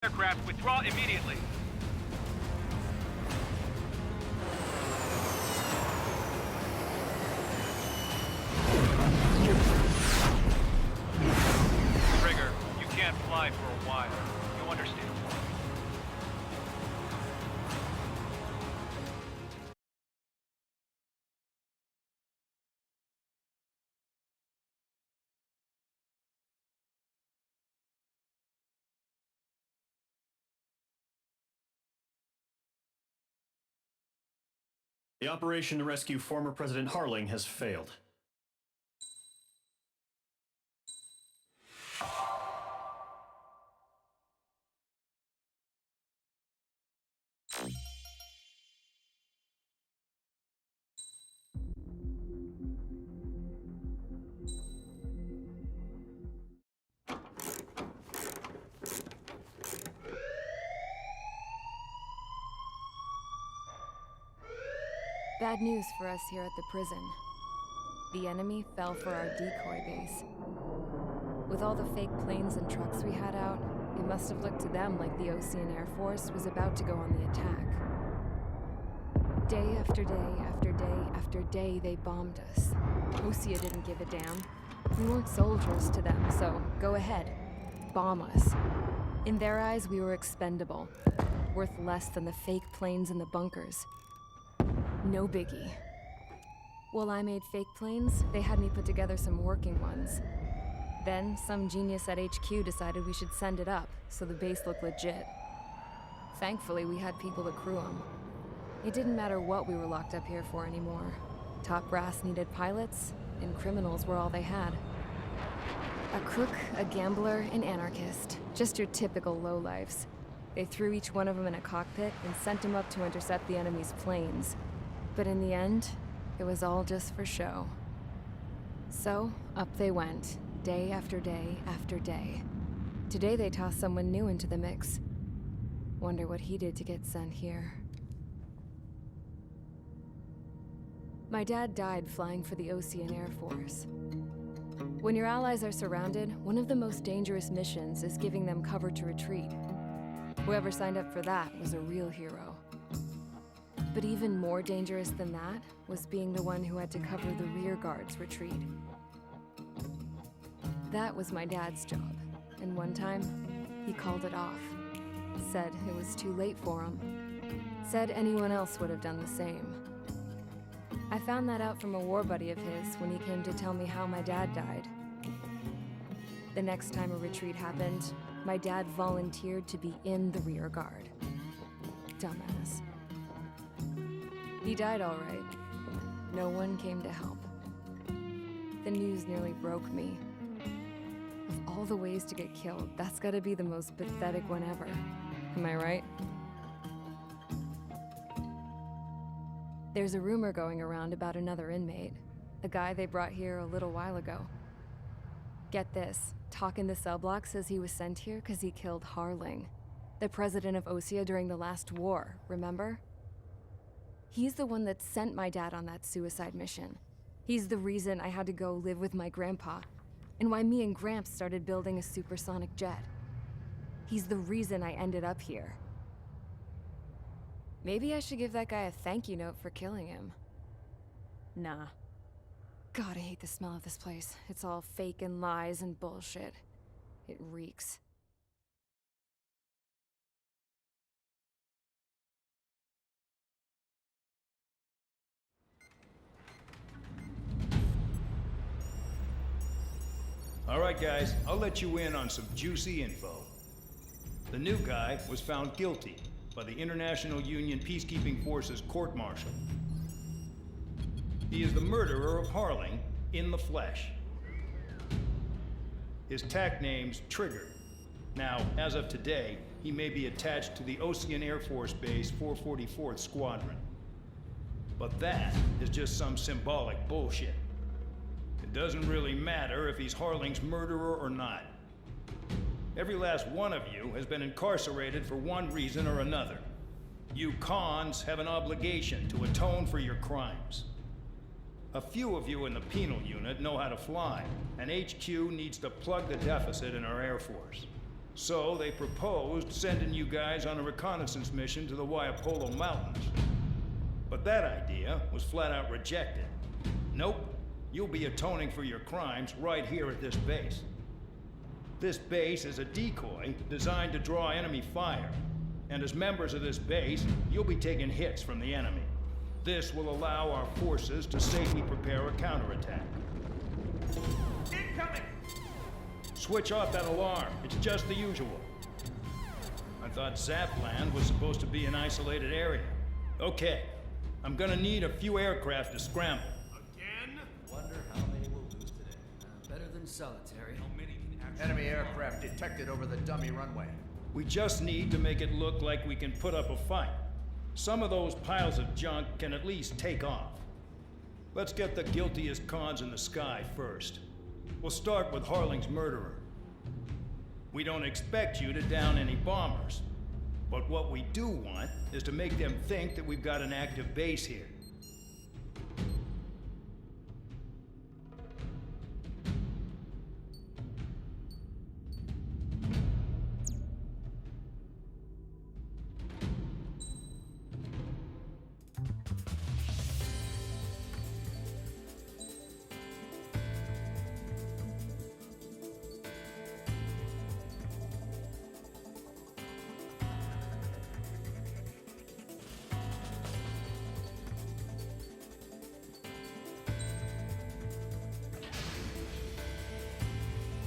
Aircraft, withdraw immediately. Trigger, you can't fly for a while. You understand? The operation to rescue former President Harling has failed. Bad news for us here at the prison. The enemy fell for our decoy base. With all the fake planes and trucks we had out, it must have looked to them like the Ocean Air Force was about to go on the attack. Day after day after day after day, they bombed us. Osea didn't give a damn. We weren't soldiers to them, so go ahead. Bomb us. In their eyes, we were expendable. Worth less than the fake planes in the bunkers. No biggie. While I made fake planes, they had me put together some working ones. Then, some genius at HQ decided we should send it up, so the base looked legit. Thankfully, we had people to crew them. It didn't matter what we were locked up here for anymore. Top brass needed pilots, and criminals were all they had. A crook, a gambler, an anarchist. Just your typical lowlifes. They threw each one of them in a cockpit and sent them up to intercept the enemy's planes. But in the end, it was all just for show. So, up they went, day after day after day. Today they tossed someone new into the mix. Wonder what he did to get sent here. My dad died flying for the Ocean Air Force. When your allies are surrounded, one of the most dangerous missions is giving them cover to retreat. Whoever signed up for that was a real hero. But even more dangerous than that was being the one who had to cover the rear guard's retreat. That was my dad's job, and one time, he called it off. Said it was too late for him. Said anyone else would have done the same. I found that out from a war buddy of his when he came to tell me how my dad died. The next time a retreat happened, my dad volunteered to be in the rear guard. Dumbass. He died all right. No one came to help. The news nearly broke me. Of all the ways to get killed, that's gotta be the most pathetic one ever. Am I right? There's a rumor going around about another inmate. A guy they brought here a little while ago. Get this, talk in the cell block says he was sent here because he killed Harling, the president of Osea during the last war, remember? He's the one that sent my dad on that suicide mission. He's the reason I had to go live with my grandpa, and why me and Gramps started building a supersonic jet. He's the reason I ended up here. Maybe I should give that guy a thank you note for killing him. Nah. God, I hate the smell of this place. It's all fake and lies and bullshit. It reeks. All right, guys, I'll let you in on some juicy info. The new guy was found guilty by the International Union Peacekeeping Forces court-martial. He is the murderer of Harling in the flesh. His TAC name's Trigger. Now, as of today, he may be attached to the Ocean Air Force Base 444th Squadron. But that is just some symbolic bullshit. It doesn't really matter if he's Harling's murderer or not. Every last one of you has been incarcerated for one reason or another. You cons have an obligation to atone for your crimes. A few of you in the penal unit know how to fly, and HQ needs to plug the deficit in our Air Force. So they proposed sending you guys on a reconnaissance mission to the Waiapolo Mountains. But that idea was flat out rejected. Nope, you'll be atoning for your crimes right here at this base. This base is a decoy designed to draw enemy fire. And as members of this base, you'll be taking hits from the enemy. This will allow our forces to safely prepare a counterattack. Incoming! Switch off that alarm. It's just the usual. I thought Zapland was supposed to be an isolated area. Okay, I'm gonna need a few aircraft to scramble. Again? Wonder how many we'll lose today. Better than solitary. How many can actually... Enemy aircraft detected over the dummy runway. We just need to make it look like we can put up a fight. Some of those piles of junk can at least take off. Let's get the guiltiest cons in the sky first. We'll start with Harling's murderer. We don't expect you to down any bombers. But what we do want is to make them think that we've got an active base here.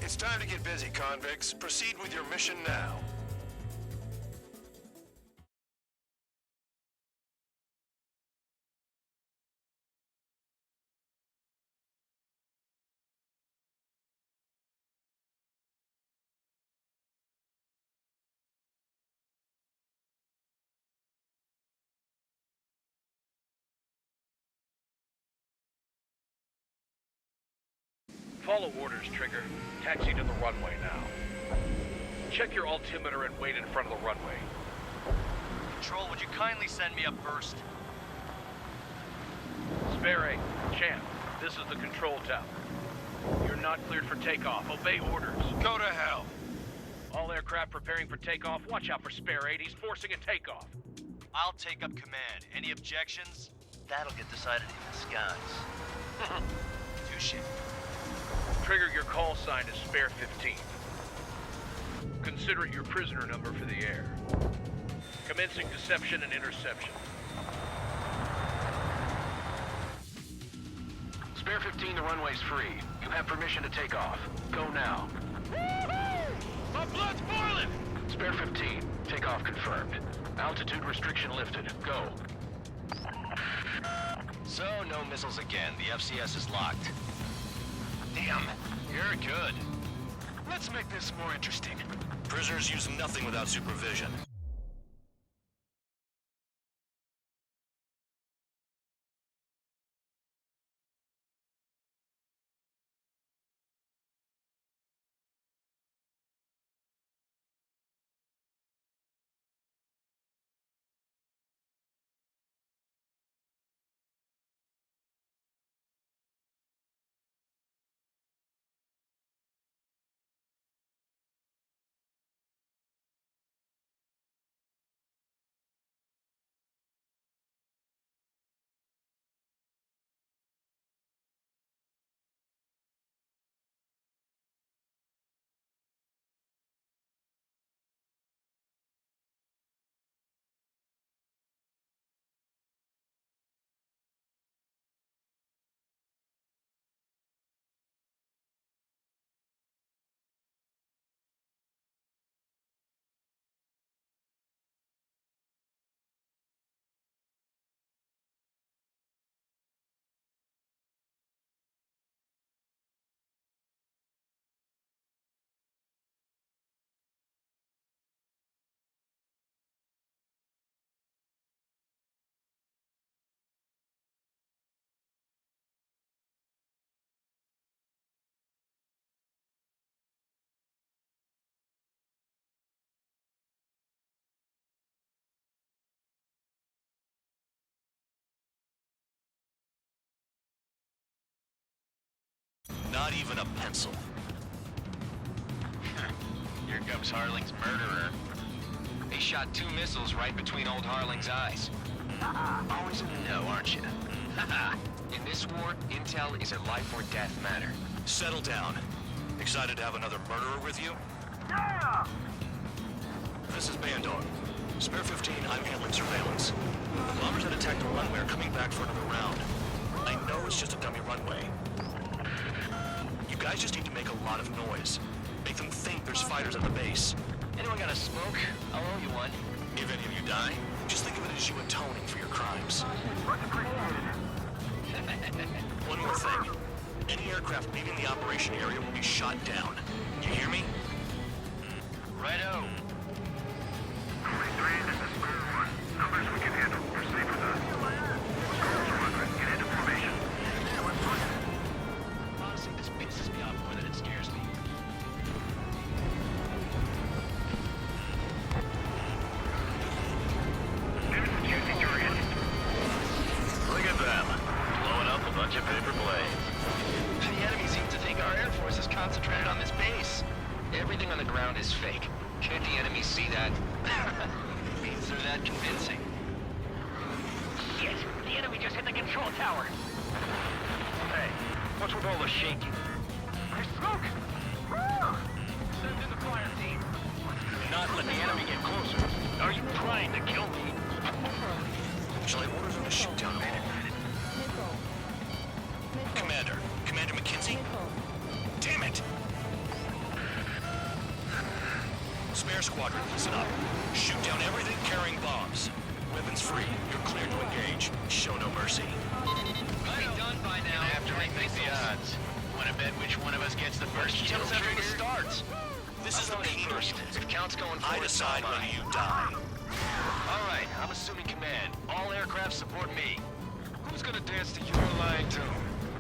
It's time to get busy, convicts. Proceed with your mission now. Follow orders, Trigger. Taxi to the runway now. Check your altimeter and wait in front of the runway. Control, would you kindly send me up first? Spare Champ, this is the control tower. You're not cleared for takeoff. Obey orders. Go to hell. All aircraft preparing for takeoff. Watch out for Spare 8. He's forcing a takeoff. I'll take up command. Any objections? That'll get decided in the skies. Touche. Trigger, your call sign is Spare 15. Consider it your prisoner number for the air. Commencing deception and interception. Spare 15, the runway's free. You have permission to take off. Go now. Woohoo! My blood's boiling! Spare 15, takeoff confirmed. Altitude restriction lifted. Go. So, no missiles again. The FCS is locked. Damn, you're good. Let's make this more interesting. Prisoners use nothing without supervision. Not even a pencil. You're comes Harling's murderer. They shot 2 missiles right between old Harling's eyes. Always in the know, aren't you? In this war, intel is a life or death matter. Settle down. Excited to have another murderer with you? Yeah! This is Bandog. Spare 15, I'm handling surveillance. The bombers that attacked the runway are coming back for another round. I know it's just a dummy runway. You guys just need to make a lot of noise. Make them think there's fighters at the base. Anyone got a smoke? I'll owe you one. If any of you die, just think of it as you atoning for your crimes. One more thing. Any aircraft leaving the operation area will be shot down. You hear me? Righto. Numbers we can handle. Proceed with us. Get into formation. Honestly, this pisses me off more than it scares me. There's the juicy target. Look at them. Blowing up a bunch of paper blades. The enemy seems to think our Air Force is concentrated on this base. Everything on the ground is fake. Can't the enemy see that? Means they're that convincing. Shit! The enemy just hit the control tower. Hey, what's with all the shaking? There's smoke! Send in the fire team. Not let the enemy get closer. Are you trying to kill me? Shall I order them to shoot down all? Commander McKenzie? Damn it! Spare squadron, listen up. Shoot down everything carrying bombs. Weapons free. You're cleared to engage. Show no mercy. Be done by now. Gonna have to rethink the odds. Wanna bet which one of us gets the first kill after the starts? This is the main first. If count's going I forward, decide so am when I. you die. All right, I'm assuming command. All aircraft support me. Who's gonna dance to your line tune?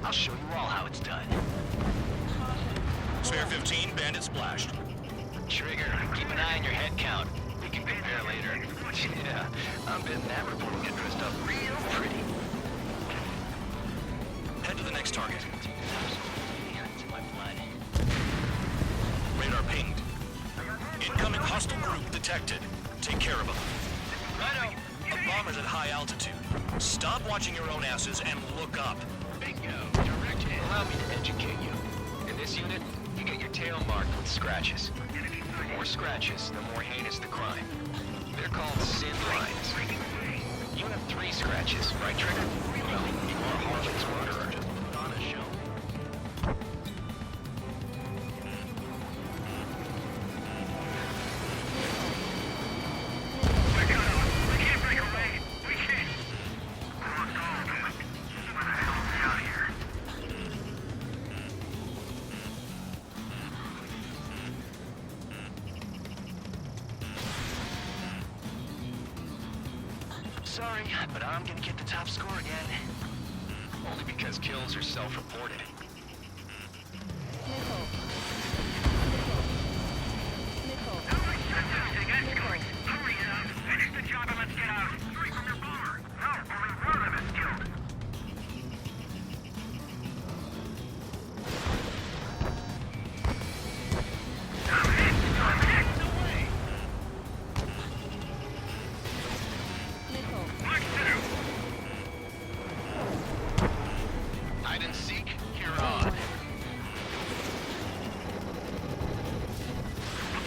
I'll show you all how it's done. Spare 15, bandit splashed. Trigger, keep an eye on your head count. We can compare later. Yeah, I'm betting that report will get dressed up real pretty. Head to the next target. It's in my blood. Radar pinged. Incoming hostile group detected. Take care of them. Righto. A bomber's at high altitude. Stop watching your own asses and look up. Bingo. Direct hit. Allow me to educate you. In this unit, you get your tail marked with scratches. The more scratches, the more heinous the crime. They're called sin lines. You have 3 scratches, right, Trigger? Well, you are Harling's murderer. Just put on a show. We can't break away. We can't. Where the hell are we out here? Sorry, but I'm gonna get the top score again. Only because kills are self-reported. Hurry up. Finish the job and let's get out. Three from your bomber. No, only one of them is killed. I'm hit. Away. Mark 2. Hide and seek, you're on.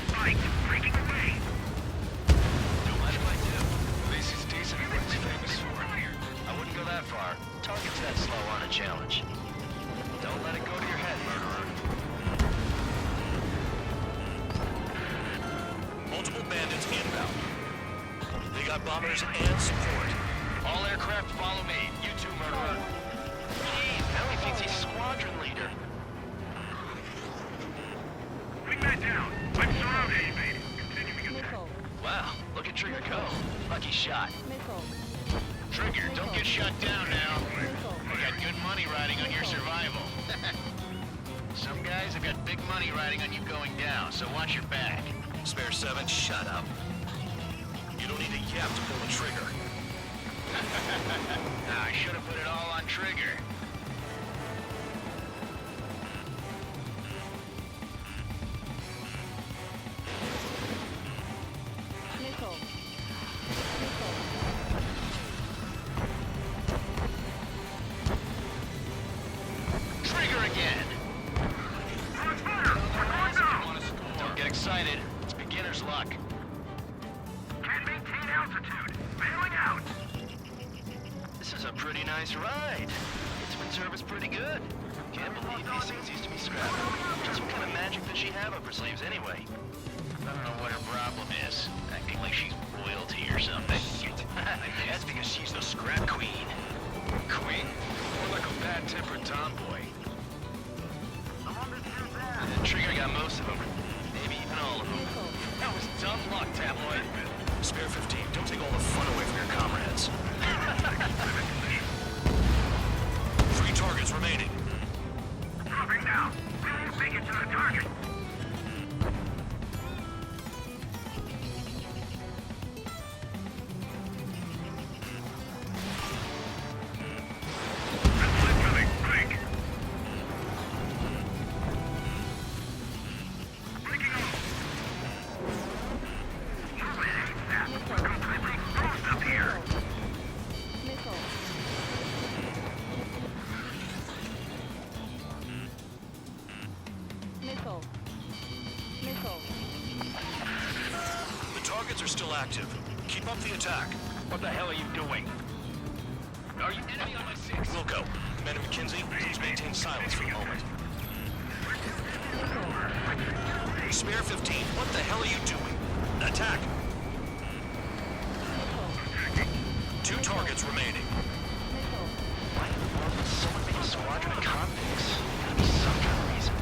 Fight. Breaking away. Don't mind if I do. At least he's decent at what he's famous for. I wouldn't go that far. Target's that slow on a challenge. Don't let it go to your head, murderer. Multiple bandits inbound. They got bombers and support. All aircraft follow me. You too, murderer. Jeez, now he thinks he's squadron leader. Wingman down. I'm surrounded. Continuing attack. Wow, look at Trigger go. Lucky shot. Trigger, don't get shut down now. We got good money riding on your survival. Some guys have got big money riding on you going down, so watch your back. Spare 7, shut up. You don't need a yap to pull the trigger. I should have put it all on Trigger. is a pretty nice ride. It's been serviced pretty good. Can't believe these things used to be scrapped. Just what kind of magic does she have up her sleeves anyway? I don't know what her problem is. Acting like she's royalty or something. That's because she's the scrap queen. Queen? More like a bad-tempered tomboy. Trigger got most of them. Maybe even all of them. That was dumb luck, Tabloid. Spare 15, don't take all the fun away from your comrades. 3 targets remaining. Dropping now. Make it to the target. Incoming. Quick. Breaking off. We're completely exposed up here. Missile. Missile. Missile. The targets are still active. Keep up the attack. What the hell are you doing? Are you enemy on my 6? Wilco, Commander McKenzie, please maintain silence for a moment. Spare 15, what the hell are you doing? Attack! 2 targets remaining. Why in the world would someone make a squadron of convicts? Gotta be some kind of reason.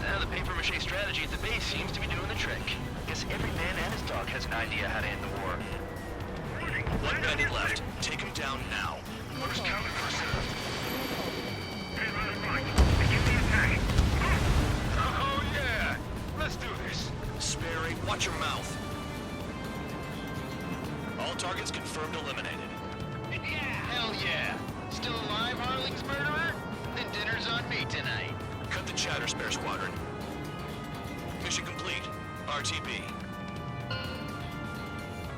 Now the paper-mache strategy at the base seems to be doing the trick. Guess every man and his dog has an idea how to end the war. 1 bandit left. Take him down now. Who's coming first? Hey, right. Begin the attack. Oh, yeah. Let's do this. Sperry, watch your mouth. All targets confirmed eliminated. Hell yeah! Still alive, Harling's murderer? Then dinner's on me tonight. Cut the chatter, Spare Squadron. Mission complete. RTB.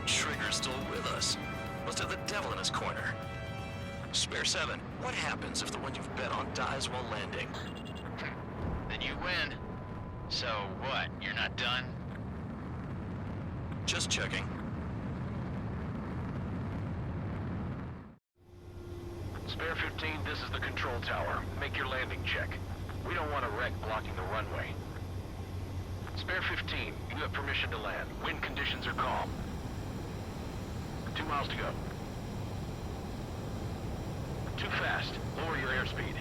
Trigger's still with us. Must have the devil in his corner. Spare 7, what happens if the one you've bet on dies while landing? Then you win. So what, you're not done? Just checking. Spare 15, this is the control tower. Make your landing check. We don't want a wreck blocking the runway. Spare 15, you have permission to land. Wind conditions are calm. 2 miles to go. Too fast. Lower your airspeed.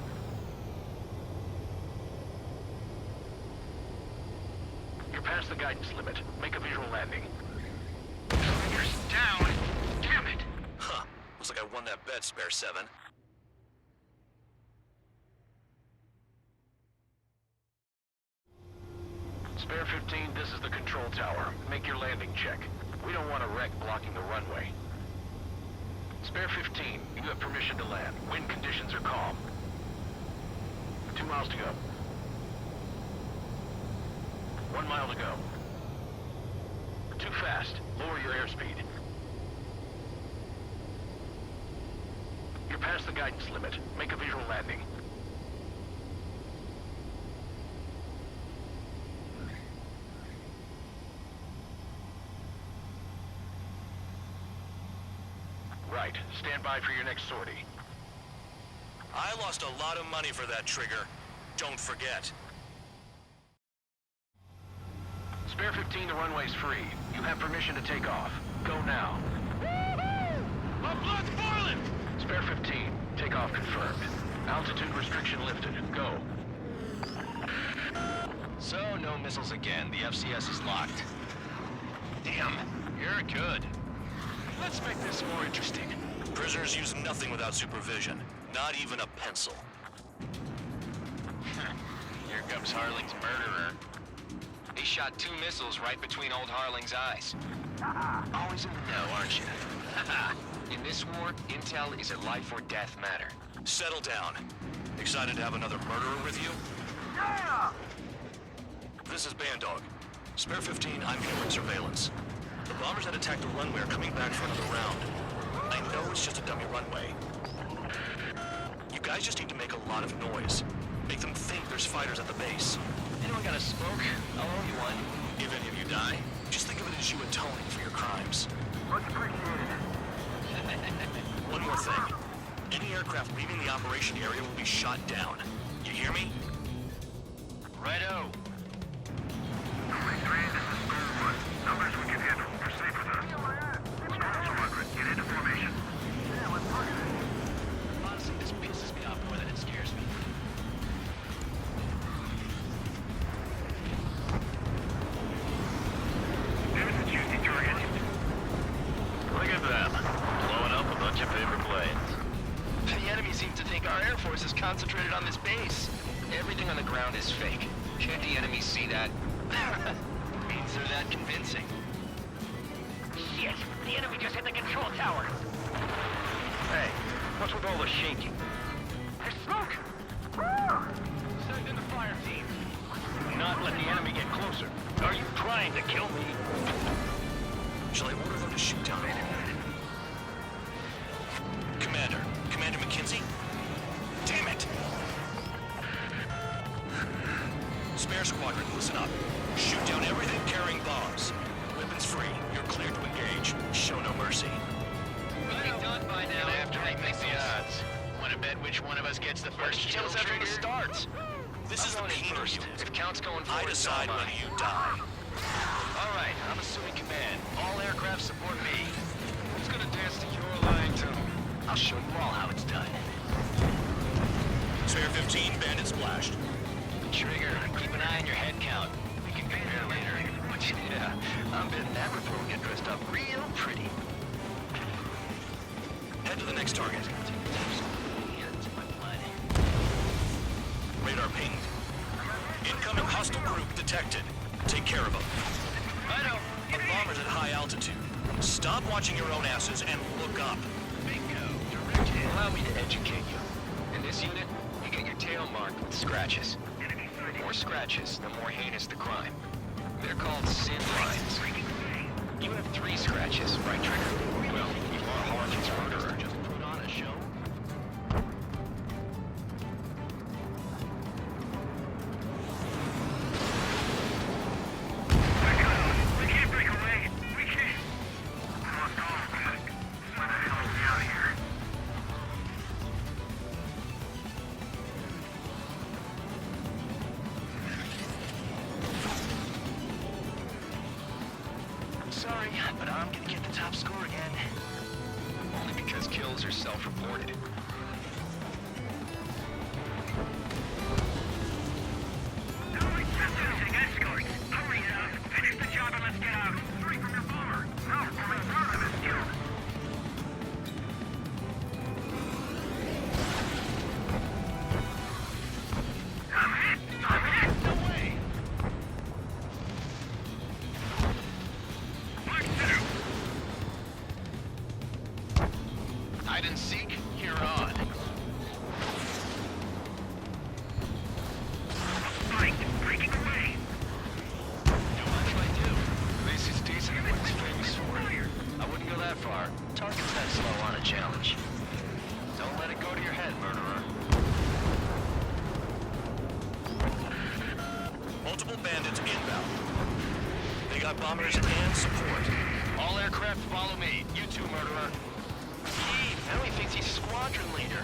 You're past the guidance limit. Make a visual landing. Trigger's down. Damn it! Huh. Looks like I won that bet, Spare 7. Spare 15, this is the control tower. Make your landing check. We don't want a wreck blocking the runway. Spare 15, you have permission to land. Wind conditions are calm. 2 miles to go. 1 mile to go. Too fast. Lower your airspeed. You're past the guidance limit. Make a visual landing. Right. Stand by for your next sortie. I lost a lot of money for that trigger. Don't forget. Spare 15, the runway's free. You have permission to take off. Go now. My blood's boiling! Spare 15, takeoff confirmed. Altitude restriction lifted. Go. So, no missiles again. The FCS is locked. Damn, you're good. Let's make this more interesting. Prisoners use nothing without supervision. Not even a pencil. Here comes Harling's murderer. He shot 2 missiles right between old Harling's eyes. Always in the know, aren't you? In this war, intel is a life or death matter. Settle down. Excited to have another murderer with you? Yeah! This is Bandog. Spare 15, I'm handling surveillance. The bombers that attacked the runway are coming back for another round. I know it's just a dummy runway. You guys just need to make a lot of noise. Make them think there's fighters at the base. Anyone got a smoke? I'll owe you one. If any of you die, just think of it as you atoning for your crimes. Much appreciated. One more thing. Any aircraft leaving the operation area will be shot down. You hear me? Righto. Numbers we can handle. Proceed with us. Storm Squadron, get into formation. Yeah, let's target it. Honestly, this pisses me off more than it scares me. There's a juicy target. Look at them. Blowing up a bunch of paper planes. The enemy seems to think our Air Force is concentrated on this base. Everything on the ground is fake. Can't the enemy see that? Means they're that convincing. Shit! The enemy just hit the control tower! Hey, what's with all the shaking? There's smoke! Send in the fire team. Not let the enemy get closer. Are you trying to kill me? Shall I order them to shoot down all? Commander McKenzie? Damn it! Spare Squadron, listen up. Shoot down everything carrying bombs. Weapons free. You're cleared to engage. Show no mercy. We'll be done by now. Gonna have to remake the odds. Want to bet which one of us gets the first kill after the starts? This is the penal first. unit. If count's going I forward, decide so am when I. you die. All right, I'm assuming command. All aircraft support me. Who's gonna dance to your line too? I'll show you all how it's done. Spare 15, bandit splashed. Trigger, keep an eye on your head count. We can compare later. Yeah, I'm betting that report will get dressed up real pretty. Head to the next target. Yeah, it's in my blood. Radar pinged. Incoming hostile group detected. Take care of them. I know. A bomber's at high altitude. Stop watching your own asses and look up. Bingo. Direct hit. Allow me to educate you. In this unit, you get your tail marked with scratches. The more scratches, the more heinous the crime. They're called sin lines. You have 3 scratches, right, Trigger? Well, you are Harlan's murderer. Just put on a show. We can't break away. We can't. We lost all of that. Where the hell are we out of here? Sorry, but I'm gonna get the top score again. Only because kills are self-reported. Using escorts. Hurry up. Finish the job and let's get out. Three from your bomber. No, from in front of us, killed. I'm hit! I'm hit! No way! Mark 2! Hide and seek, you're on. Fight! Breaking away! Do much I do. This is decent at what he's famous for. I wouldn't go that far. Target's that slow on a challenge. Don't let it go to your head, murderer. Multiple bandits inbound. They got bombers and support. All aircraft follow me. You too, murderer. He now he thinks he's squadron leader.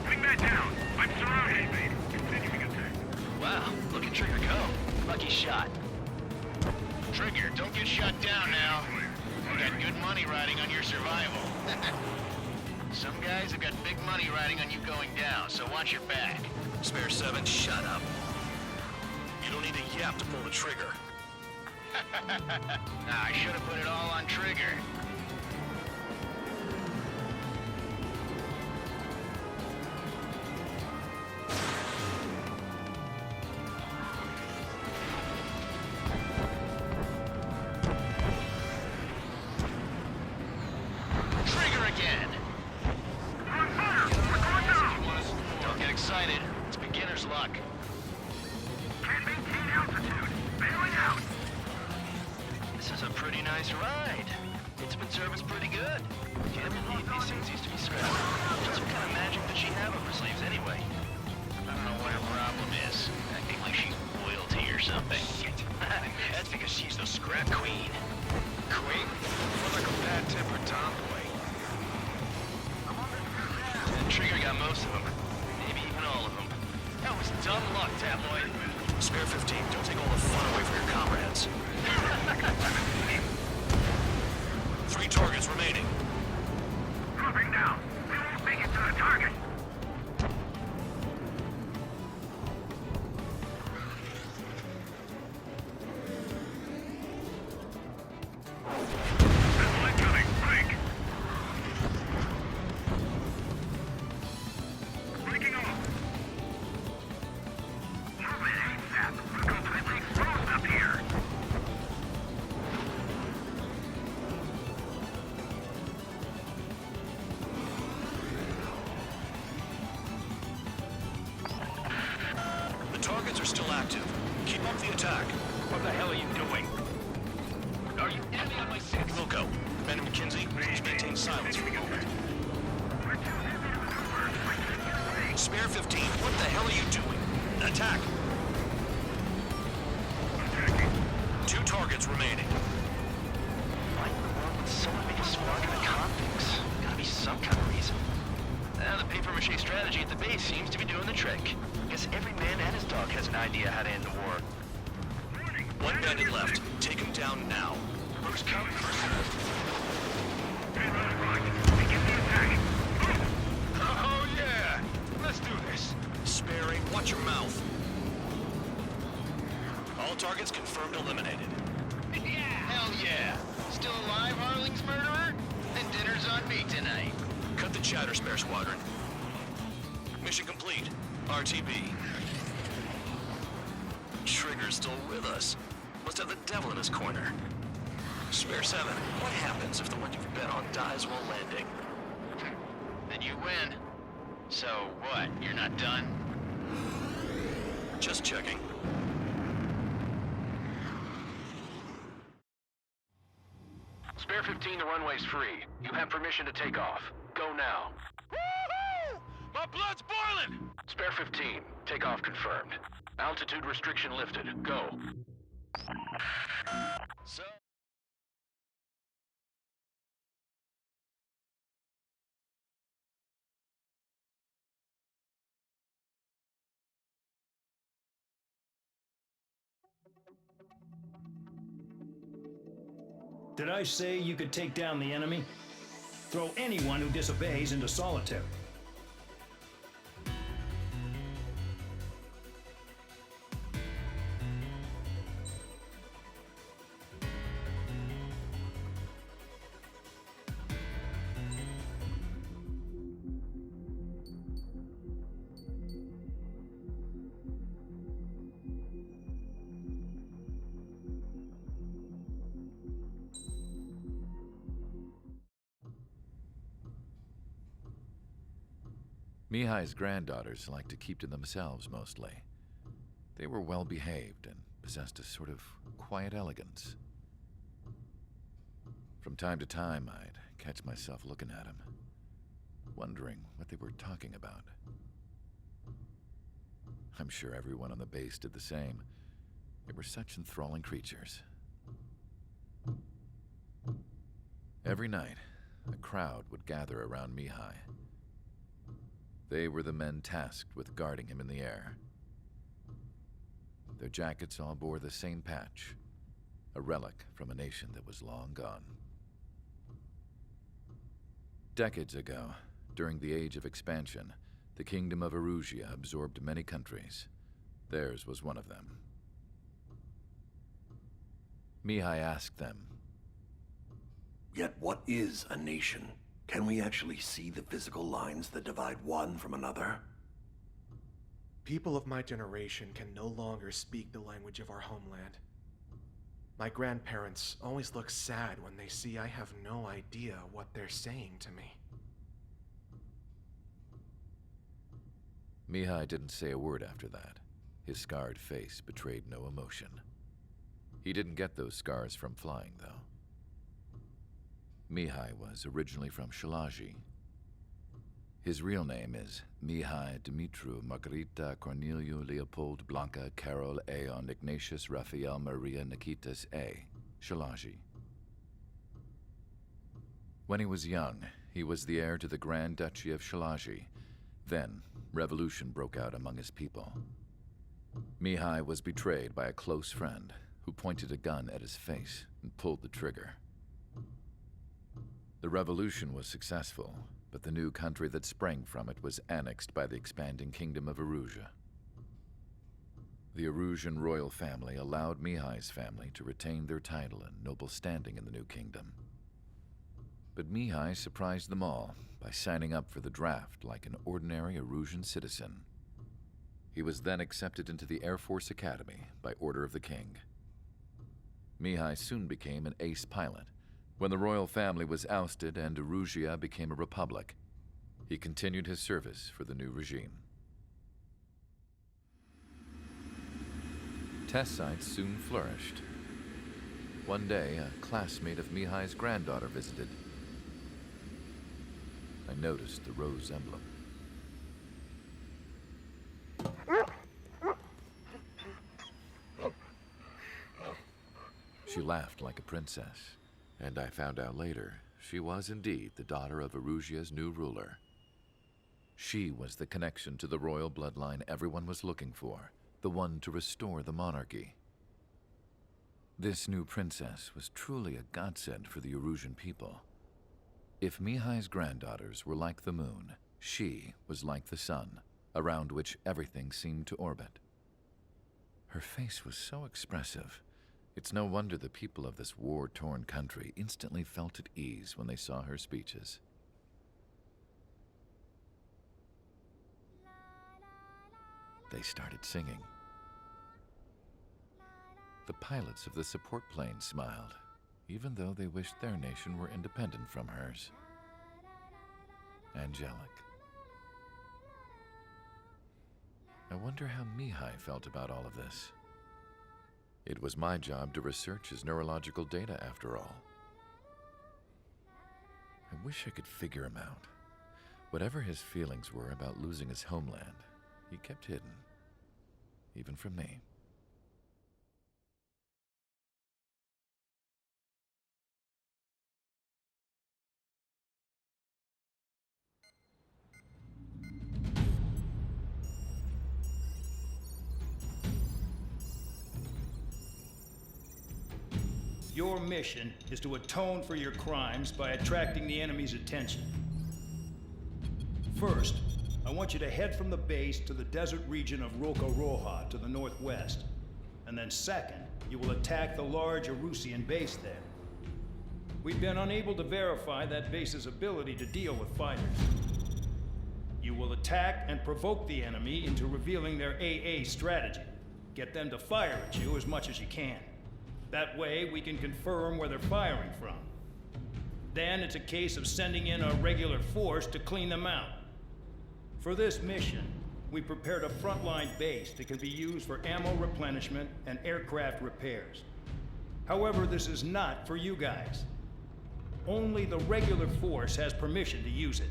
Bring that down! I'm surrounded! Continuing attack. Wow, look at Trigger go. Lucky shot. Trigger, don't get shot down now. We got good money riding on your survival. Some guys have got big money riding on you going down, so watch your back. Spare 7, shut up. You don't need a yap to pull the trigger. Nah, I should have put it all on Trigger. Trigger again! On fire! We're going down! Don't get excited. It's beginner's luck. Can't maintain altitude. Bailing out. This is a pretty nice ride. It's been serviced pretty good. Can't believe these things used to be scrapped. What kind of magic does she have up her sleeves anyway? I don't know what her problem is. Acting like she's royalty or something. Shit. That's because she's the scrap queen. Queen? More like a bad-tempered tomboy. Go. Commander McKenzie, please maintain silence for the moment. Spare 15, what the hell are you doing? Attack! 2 targets remaining. Why in the world would someone make a squadron of convicts? Gotta be some kind of reason. The papier-mâché strategy at the base seems to be doing the trick. Guess every man and his dog has an idea how to end the war. 1 bandit left. Take him down now. Who's coming first? Begin the attack. Oh, yeah! Let's do this. Sparing, watch your mouth. All targets confirmed eliminated. Hell yeah! Still alive, Harling's murderer? Then dinner's on me tonight. Cut the chatter, Spare Squadron. Mission complete. RTB. Trigger's still with us. Must have the devil in his corner. Spare 7, what happens if the one you've bet on dies while landing? Then you win. So what, you're not done? Just checking. Spare 15, the runway's free. You have permission to take off. Go now. Woohoo! My blood's boiling! Spare 15, takeoff confirmed. Altitude restriction lifted. Go. So... Did I say you could take down the enemy? Throw anyone who disobeys into solitary. Mihai's granddaughters liked to keep to themselves mostly. They were well behaved and possessed a sort of quiet elegance. From time to time, I'd catch myself looking at them, wondering what they were talking about. I'm sure everyone on the base did the same. They were such enthralling creatures. Every night, a crowd would gather around Mihai. They were the men tasked with guarding him in the air. Their jackets all bore the same patch, a relic from a nation that was long gone. Decades ago, during the Age of Expansion, the Kingdom of Erusia absorbed many countries. Theirs was one of them. Mihai asked them, "Yet what is a nation? Can we actually see the physical lines that divide one from another?" People of my generation can no longer speak the language of our homeland. My grandparents always look sad when they see I have no idea what they're saying to me. Mihai didn't say a word after that. His scarred face betrayed no emotion. He didn't get those scars from flying, though. Mihai was originally from Shalaji. His real name is Mihai Dumitru Margarita Corneliu Leopold Blanca Carol Aeon Ignatius Raphael Maria Nikitas A. Shalaji. When he was young, he was the heir to the Grand Duchy of Shalaji. Then, revolution broke out among his people. Mihai was betrayed by a close friend who pointed a gun at his face and pulled the trigger. The revolution was successful, but the new country that sprang from it was annexed by the expanding Kingdom of Erusia. The Erusian royal family allowed Mihai's family to retain their title and noble standing in the new kingdom. But Mihai surprised them all by signing up for the draft like an ordinary Erusian citizen. He was then accepted into the Air Force Academy by order of the king. Mihai soon became an ace pilot. When the royal family was ousted and Erusia became a republic, he continued his service for the new regime. Test sites soon flourished. One day, a classmate of Mihai's granddaughter visited. I noticed the rose emblem. She laughed like a princess, and I found out later she was indeed the daughter of Erusia's new ruler. She was the connection to the royal bloodline everyone was looking for, the one to restore the monarchy. This new princess was truly a godsend for the Erusian people. If Mihai's granddaughters were like the moon, she was like the sun, around which everything seemed to orbit. Her face was so expressive. It's no wonder the people of this war-torn country instantly felt at ease when they saw her speeches. They started singing. The pilots of the support plane smiled, even though they wished their nation were independent from hers. Angelic. I wonder how Mihai felt about all of this. It was my job to research his neurological data, after all. I wish I could figure him out. Whatever his feelings were about losing his homeland, he kept hidden, even from me. Your mission is to atone for your crimes by attracting the enemy's attention. First, I want you to head from the base to the desert region of Roca-Roja to the northwest. And then second, you will attack the large Erusian base there. We've been unable to verify that base's ability to deal with fighters. You will attack and provoke the enemy into revealing their AA strategy. Get them to fire at you as much as you can. That way, we can confirm where they're firing from. Then it's a case of sending in a regular force to clean them out. For this mission, we prepared a frontline base that can be used for ammo replenishment and aircraft repairs. However, this is not for you guys. Only the regular force has permission to use it.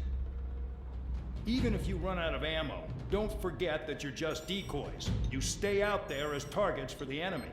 Even if you run out of ammo, don't forget that you're just decoys. You stay out there as targets for the enemy.